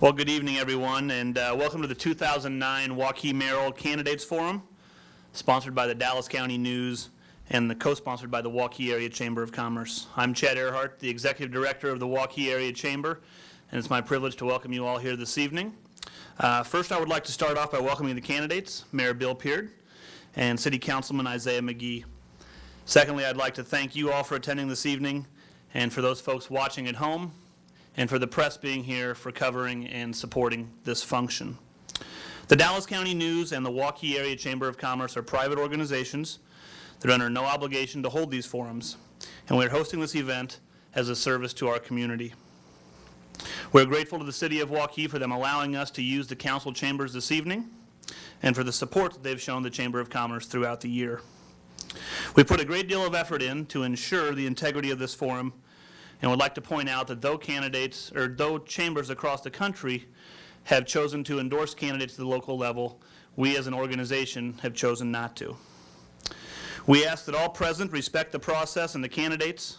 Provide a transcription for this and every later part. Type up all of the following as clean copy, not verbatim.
Well, good evening, everyone, and welcome to the 2009 Waukee Mayoral Candidates Forum, sponsored by the Dallas County News and co-sponsored by the Waukee Area Chamber of Commerce. I'm Chad Earhart, the Executive Director of the Waukee Area Chamber, and it's my privilege to welcome you all here this evening. First, I would like to start off by welcoming the candidates, Mayor Bill Peard and City Councilman Isaiah McGee. Secondly, I'd like to thank you all for attending this evening, and for those folks watching at home, and for the press being here for covering and supporting this function. The Dallas County News and the Waukee Area Chamber of Commerce are private organizations that are under no obligation to hold these forums, and we're hosting this event as a service to our community. We're grateful to the City of Waukee for them allowing us to use the council chambers this evening, and for the support that they've shown the Chamber of Commerce throughout the year. We put a great deal of effort in to ensure the integrity of this forum, and would like to point out that though chambers across the country have chosen to endorse candidates at the local level, we as an organization have chosen not to. We ask that all present respect the process and the candidates,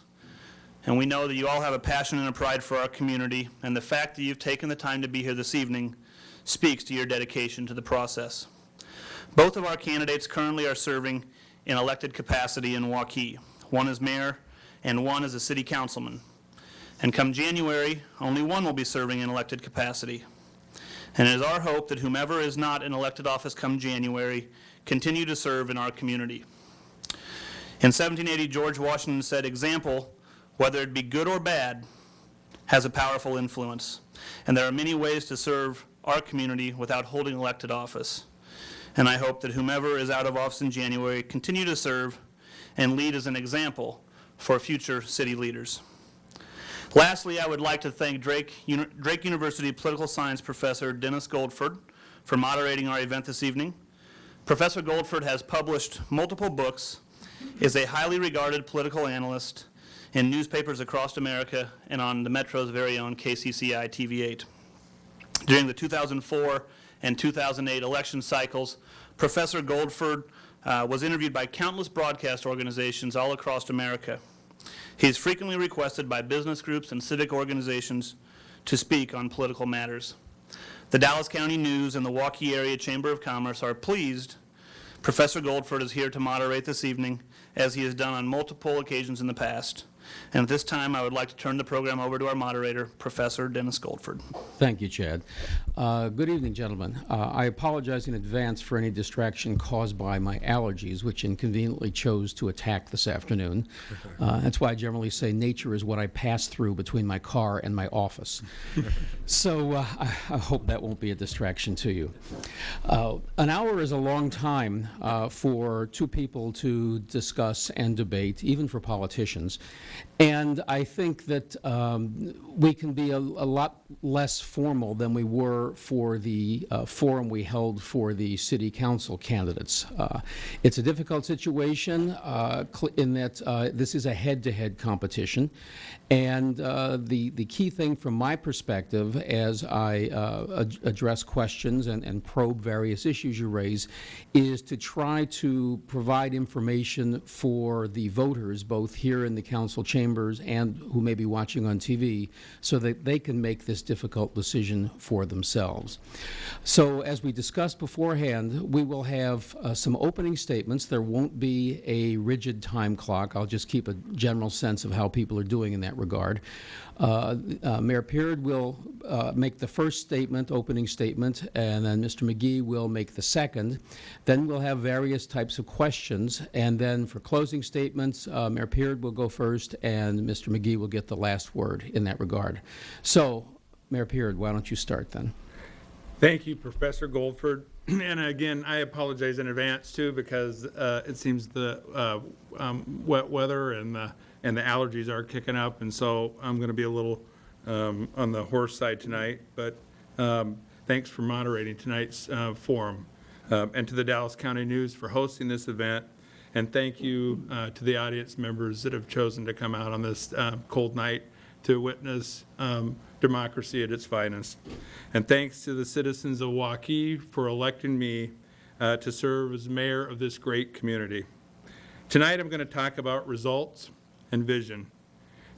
and we know that you all have a passion and a pride for our community, and the fact that you've taken the time to be here this evening speaks to your dedication to the process. Both of our candidates currently are serving in elected capacity in Waukee. One is mayor and one is a city councilman. And come January, only one will be serving in elected capacity. And it is our hope that whomever is not in elected office come January continue to serve in our community. In 1780, George Washington said, "Example, whether it be good or bad, has a powerful influence." And there are many ways to serve our community without holding elected office. And I hope that whomever is out of office in January continue to serve and lead as an example for future city leaders. Lastly, I would like to thank Drake University Political Science Professor Dennis Goldford for moderating our event this evening. Professor Goldford has published multiple books, is a highly regarded political analyst in newspapers across America and on the Metro's very own KCCI TV8. During the 2004 and 2008 election cycles, Professor Goldford was interviewed by countless broadcast organizations all across America. He is frequently requested by business groups and civic organizations to speak on political matters. The Dallas County News and the Waukee Area Chamber of Commerce are pleased Professor Goldford is here to moderate this evening, as he has done on multiple occasions in the past. And at this time, I would like to turn the program over to our moderator, Professor Dennis Goldford. Thank you, Chad. Good evening, gentlemen. I apologize in advance for any distraction caused by my allergies, which inconveniently chose to attack this afternoon. That's why I generally say nature is what I pass through between my car and my office. So I hope that won't be a distraction to you. An hour is a long time for two people to discuss and debate, even for politicians. And I think that we can be a lot less formal than we were for the forum we held for the city council candidates. It's a difficult situation in that this is a head-to-head competition. And the key thing from my perspective as I address questions and probe various issues you raise is to try to provide information for the voters, both here in the council chambers and who may be watching on TV, so that they can make this difficult decision for themselves. So as we discussed beforehand, we will have some opening statements. There won't be a rigid time clock. I'll just keep a general sense of how people are doing in that regard. Mayor Peard will make the first statement, opening statement, and then Mr. McGee will make the second. Then we'll have various types of questions, and then for closing statements, Mayor Peard will go first, and Mr. McGee will get the last word in that regard. So, Mayor Peard, why don't you start then? Thank you, Professor Goldford. And again, I apologize in advance too, because it seems the wet weather and the allergies are kicking up, and so I'm going to be a little on the hoarse side tonight. But thanks for moderating tonight's forum, and to the Dallas County News for hosting this event. And thank you to the audience members that have chosen to come out on this cold night to witness democracy at its finest. And thanks to the citizens of Waukee for electing me to serve as mayor of this great community. Tonight I'm going to talk about results and vision.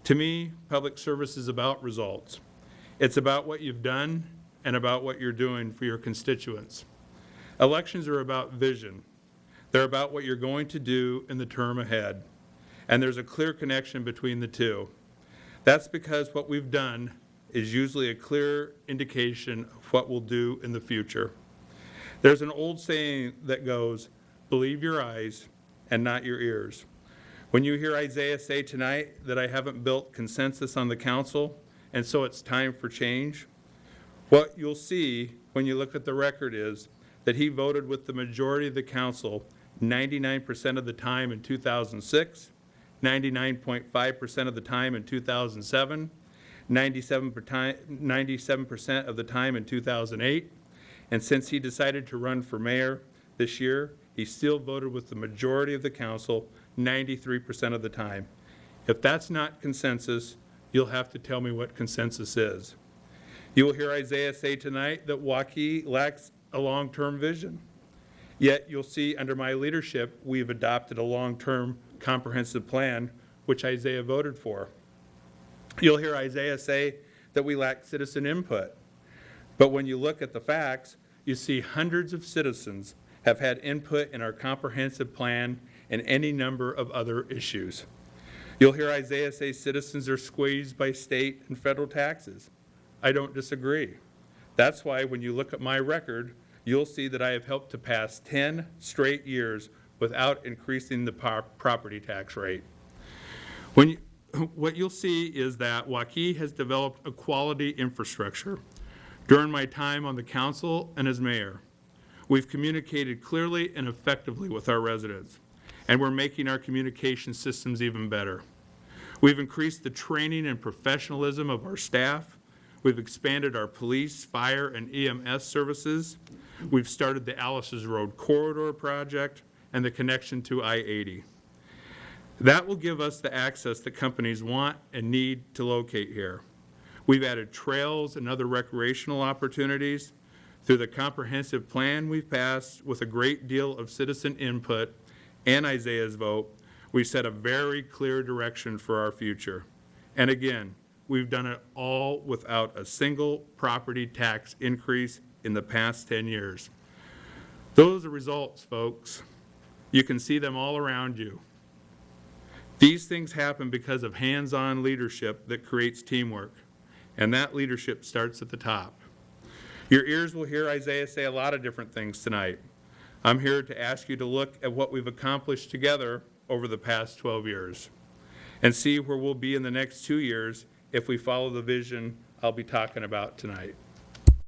To me, public service is about results. It's about what you've done and about what you're doing for your constituents. Elections are about vision. They're about what you're going to do in the term ahead. And there's a clear connection between the two. That's because what we've done is usually a clear indication of what we'll do in the future. There's an old saying that goes, believe your eyes and not your ears. When you hear Isaiah say tonight that I haven't built consensus on the council, and so it's time for change, what you'll see when you look at the record is that he voted with the majority of the council 99% of the time in 2006, 99.5% of the time in 2007, 97% of the time in 2008, and since he decided to run for mayor this year, he still voted with the majority of the council 93% of the time. If that's not consensus, you'll have to tell me what consensus is. You will hear Isaiah say tonight that Waukee lacks a long-term vision. Yet you'll see under my leadership, we've adopted a long-term comprehensive plan, which Isaiah voted for. You'll hear Isaiah say that we lack citizen input. But when you look at the facts, you see hundreds of citizens have had input in our comprehensive plan and any number of other issues. You'll hear Isaiah say citizens are squeezed by state and federal taxes. I don't disagree. That's why when you look at my record, you'll see that I have helped to pass 10 straight years without increasing the property tax rate. What you'll see is that Waukee has developed a quality infrastructure. During my time on the council and as mayor, we've communicated clearly and effectively with our residents, and we're making our communication systems even better. We've increased the training and professionalism of our staff. We've expanded our police, fire, and EMS services. We've started the Alice's Road Corridor project and the connection to I-80. That will give us the access that companies want and need to locate here. We've added trails and other recreational opportunities. Through the comprehensive plan we've passed with a great deal of citizen input and Isaiah's vote, we set a very clear direction for our future. And again, we've done it all without a single property tax increase in the past 10 years. Those are results, folks. You can see them all around you. These things happen because of hands-on leadership that creates teamwork, and that leadership starts at the top. Your ears will hear Isaiah say a lot of different things tonight. I'm here to ask you to look at what we've accomplished together over the past 12 years and see where we'll be in the next 2 years if we follow the vision I'll be talking about tonight.